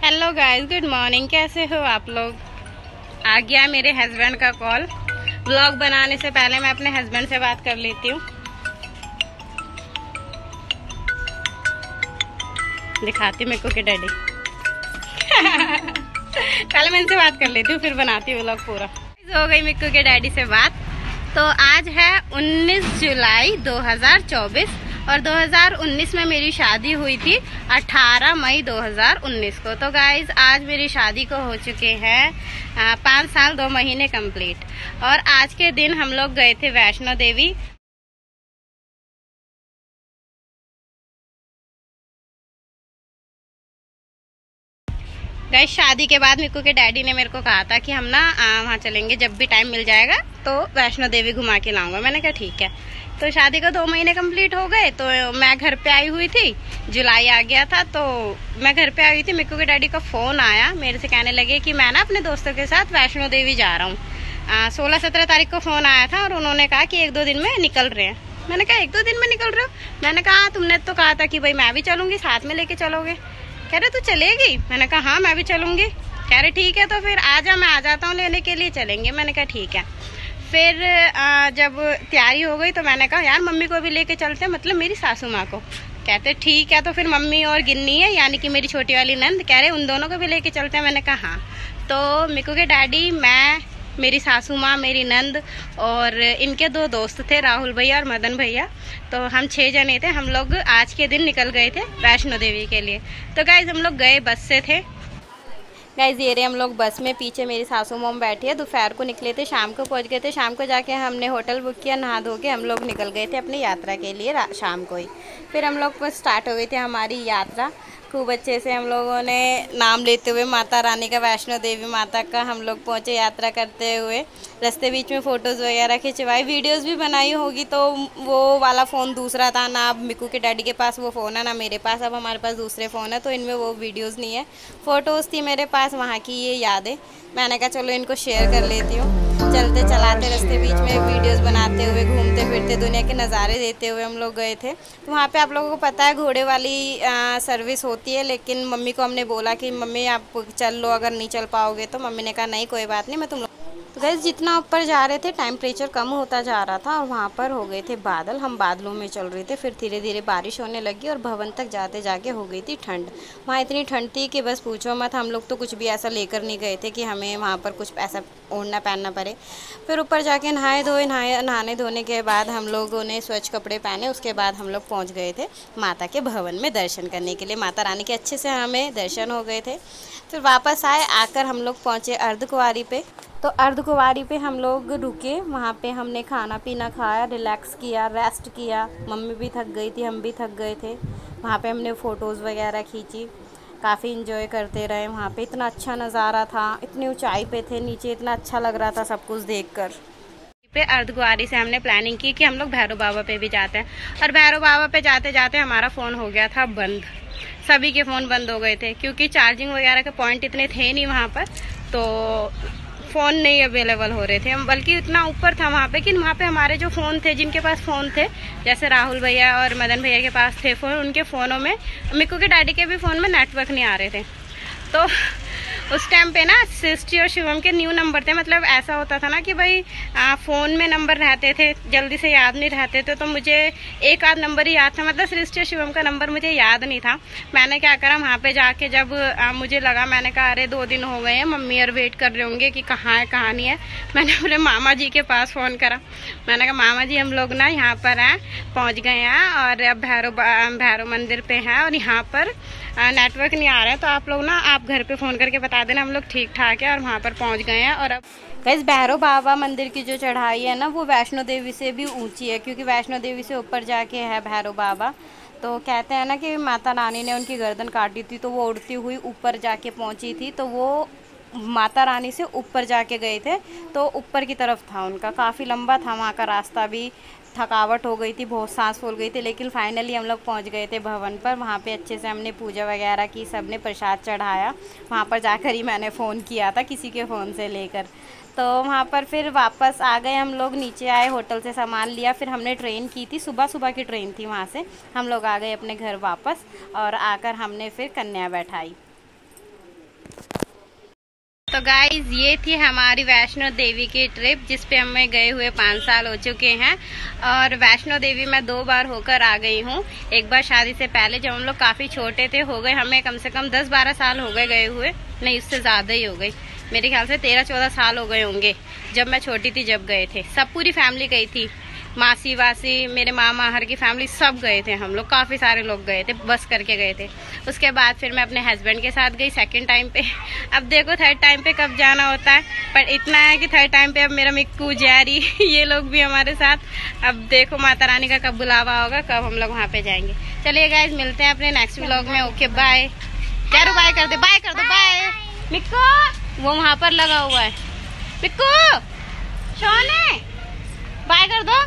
Hello guys, good morning. कैसे हो आप लोग? आ गया मेरे हस्बैंड का कॉल। व्लॉग बनाने से पहले मैं अपने हस्बैंड से बात कर लेती हूँ। दिखाती हूँ मेरे को के डैडी। पहले मैं इनसे बात कर लेती हूँ, फिर बनाती हूँ व्लॉग पूरा। हो गई मिक्कू के डैडी से बात। तो आज है 19 जुलाई 2024 और 2019 में मेरी शादी हुई थी 18 मई 2019 को। तो गाइज आज मेरी शादी को हो चुके हैं 5 साल 2 महीने कंप्लीट। और आज के दिन हम लोग गए थे वैष्णो देवी। गाइस शादी के बाद मिक्कू के डैडी ने मेरे को कहा था कि हम ना वहाँ चलेंगे, जब भी टाइम मिल जाएगा तो वैष्णो देवी घुमा के लाऊंगा। मैंने कहा ठीक है। तो शादी को 2 महीने कंप्लीट हो गए, तो मैं घर पे आई हुई थी। जुलाई आ गया था तो मैं घर पे आई हुई थी। मिक्कू के डैडी का फोन आया, मेरे से कहने लगे कि मैं ना अपने दोस्तों के साथ वैष्णो देवी जा रहा हूँ। 16-17 तारीख को फोन आया था और उन्होंने कहा कि 1-2 दिन में निकल रहे हैं। मैंने कहा 1-2 दिन में निकल रहे हो? मैंने कहा तुमने तो कहा था कि भाई मैं भी चलूंगी, साथ में लेके चलोगे। कह रहे तू चलेगी? मैंने कहा हाँ मैं भी चलूंगी। कह रहे ठीक है तो फिर आजा, मैं आ जाता हूँ लेने के लिए, चलेंगे। मैंने कहा ठीक है। फिर जब तैयारी हो गई तो मैंने कहा यार मम्मी को भी लेके चलते हैं, मतलब मेरी सासू माँ को। कहते ठीक है। तो फिर मम्मी और गिन्नी है यानी कि मेरी छोटी वाली नंद, कह रहे उन दोनों को भी लेके चलते हैं। मैंने कहा हाँ। तो मिक्कू के डैडी, मैं, मेरी सासू माँ, मेरी नंद और इनके 2 दोस्त थे, राहुल भैया और मदन भैया। तो हम 6 जने थे। हम लोग आज के दिन निकल गए थे वैष्णो देवी के लिए। तो गाइज हम लोग गए बस से थे। गाइज ये रहे हम लोग बस में, पीछे मेरी सासू मॉम बैठी है। दोपहर को निकले थे, शाम को पहुंच गए थे। शाम को जाके हमने होटल बुक किया, नहा धो के हम लोग निकल गए थे अपनी यात्रा के लिए शाम को ही। फिर हम लोग को स्टार्ट हो गई थी हमारी यात्रा। खूब अच्छे से हम लोगों ने नाम लेते हुए माता रानी का, वैष्णो देवी माता का हम लोग पहुँचे यात्रा करते हुए। रास्ते बीच में फ़ोटोज़ वगैरह खिंचवाई, वीडियोस भी बनाई होगी। तो वो वाला फ़ोन दूसरा था ना, अब मिक्कू के डैडी के पास वो फ़ोन है ना मेरे पास। अब हमारे पास दूसरे फ़ोन है तो इनमें वो वीडियोस नहीं है, फ़ोटोज़ थी मेरे पास, वहाँ की ये यादें। मैंने कहा चलो इनको शेयर कर लेती हूँ। चलते चलाते रास्ते बीच में वीडियोस बनाते हुए, घूमते फिरते दुनिया के नज़ारे देते हुए हम लोग गए थे। तो वहाँ पे आप लोगों को पता है घोड़े वाली सर्विस होती है, लेकिन मम्मी को हमने बोला कि मम्मी आप चल लो, अगर नहीं चल पाओगे तो। मम्मी ने कहा नहीं कोई बात नहीं, मैं तुम लोग। तो गाइस जितना ऊपर जा रहे थे टेम्परेचर कम होता जा रहा था और वहाँ पर हो गए थे बादल। हम बादलों में चल रहे थे। फिर धीरे धीरे बारिश होने लगी और भवन तक जाते जाके हो गई थी ठंड। वहाँ इतनी ठंड थी कि बस पूछो मत। हम लोग तो कुछ भी ऐसा लेकर नहीं गए थे कि हमें वहाँ पर कुछ ऐसा ओढ़ना पहनना पड़े। फिर ऊपर जाके नहाए धोए, नहाने धोने के बाद हम लोगों ने स्वच्छ कपड़े पहने। उसके बाद हम लोग पहुँच गए थे माता के भवन में दर्शन करने के लिए। माता रानी के अच्छे से हमें दर्शन हो गए थे। फिर वापस आए, आकर हम लोग पहुँचे अर्धकुंवारी पे। तो अर्धकुंवारी पे हम लोग रुके, वहाँ पे हमने खाना पीना खाया, रिलैक्स किया, रेस्ट किया। मम्मी भी थक गई थी, हम भी थक गए थे। वहाँ पे हमने फ़ोटोज़ वगैरह खींची, काफ़ी इंजॉय करते रहे। वहाँ पे इतना अच्छा नज़ारा था, इतनी ऊंचाई पे थे, नीचे इतना अच्छा लग रहा था सब कुछ देखकर। पे अर्धकुंवारी से हमने प्लानिंग की कि हम लोग भैरव बाबा पे भी जाते हैं। और भैरव बाबा पे जाते जाते हमारा फ़ोन हो गया था बंद। सभी के फ़ोन बंद हो गए थे क्योंकि चार्जिंग वगैरह के पॉइंट इतने थे नहीं वहाँ पर, तो फ़ोन नहीं अवेलेबल हो रहे थे। हम बल्कि इतना ऊपर था वहाँ पे कि वहाँ पे हमारे जो फ़ोन थे, जिनके पास फ़ोन थे, जैसे राहुल भैया और मदन भैया के पास थे फ़ोन, उनके फ़ोनों में, मिक्कू के डैडी के भी फ़ोन में नेटवर्क नहीं आ रहे थे। तो उस टाइम पे ना सृष्टि और शिवम के न्यू नंबर थे। मतलब ऐसा होता था ना कि भाई फ़ोन में नंबर रहते थे, जल्दी से याद नहीं रहते थे। तो मुझे एक आध नंबर ही याद था, मतलब सृष्टि और शिवम का नंबर मुझे याद नहीं था। मैंने क्या करा, वहाँ पे जाके जब मुझे लगा, मैंने कहा अरे 2 दिन हो गए हैं, मम्मी और वेट कर रहे होंगे कि कहाँ है कहाँ नहीं है। मैंने अपने मामा जी के पास फ़ोन करा। मैंने कहा मामा जी हम लोग ना यहाँ पर हैं, पहुँच गए हैं और अब भैरव मंदिर पे हैं और यहाँ पर नेटवर्क नहीं आ रहा है, तो आप लोग ना आप घर पे फ़ोन करके बता देना हम लोग ठीक ठाक है और वहाँ पर पहुँच गए हैं। और अब गाइस भैरव बाबा मंदिर की जो चढ़ाई है ना, वो वैष्णो देवी से भी ऊंची है, क्योंकि वैष्णो देवी से ऊपर जाके है भैरव बाबा। तो कहते हैं ना कि माता रानी ने उनकी गर्दन काटी थी तो वो उड़ती हुई ऊपर जाके पहुँची थी। तो वो माता रानी से ऊपर जाके गए थे, तो ऊपर की तरफ था उनका, काफ़ी लंबा था वहाँ का रास्ता भी। थकावट हो गई थी, बहुत सांस फूल गई थी, लेकिन फाइनली हम लोग पहुँच गए थे भवन पर। वहाँ पे अच्छे से हमने पूजा वगैरह की, सबने प्रसाद चढ़ाया। वहाँ पर जाकर ही मैंने फ़ोन किया था किसी के फ़ोन से लेकर। तो वहाँ पर फिर वापस आ गए हम लोग, नीचे आए, होटल से सामान लिया। फिर हमने ट्रेन की थी, सुबह सुबह की ट्रेन थी, वहाँ से हम लोग आ गए अपने घर वापस। और आकर हमने फिर कन्या बैठाई। तो गाइज ये थी हमारी वैष्णो देवी की ट्रिप, जिस पे हमें गए हुए 5 साल हो चुके हैं। और वैष्णो देवी मैं 2 बार होकर आ गई हूँ। एक बार शादी से पहले, जब हम लोग काफी छोटे थे, हो गए हमें कम से कम 10-12 साल हो गए हुए, नहीं उससे ज्यादा ही हो गई, मेरे ख्याल से 13-14 साल हो गए होंगे जब मैं छोटी थी जब गए थे। सब पूरी फैमिली गई थी, मासी वासी, मेरे मामा हर की फैमिली सब गए थे, हम लोग काफ़ी सारे लोग गए थे, बस करके गए थे। उसके बाद फिर मैं अपने हस्बैंड के साथ गई सेकंड टाइम पे। अब देखो थर्ड टाइम पे कब जाना होता है, पर इतना है कि थर्ड टाइम पे अब मेरा मिक्कू, जैरी ये लोग भी हमारे साथ। अब देखो माता रानी का कब बुलावा होगा, कब हम लोग वहाँ पे जाएंगे। चलिए गाइज मिलते हैं अपने नेक्स्ट व्लॉग में। Okay bye. चारू बाय कर दे, बाय कर दो, बाय। मिक्कू वो वहाँ पर लगा हुआ है, मिक्कू सोने बाय कर दो।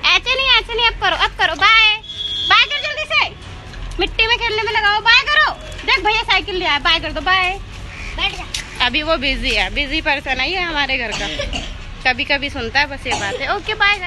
ऐसे नहीं अब करो बाय। बाय कर जल्दी से, मिट्टी में खेलने में लगाओ, बाय करो। देख भैया साइकिल ले आया, बाय कर दो, बाय। बैठ जा। अभी वो बिजी है, बिजी पर्सन है ये हमारे घर का, कभी कभी सुनता है बस ये बात है। Okay bye.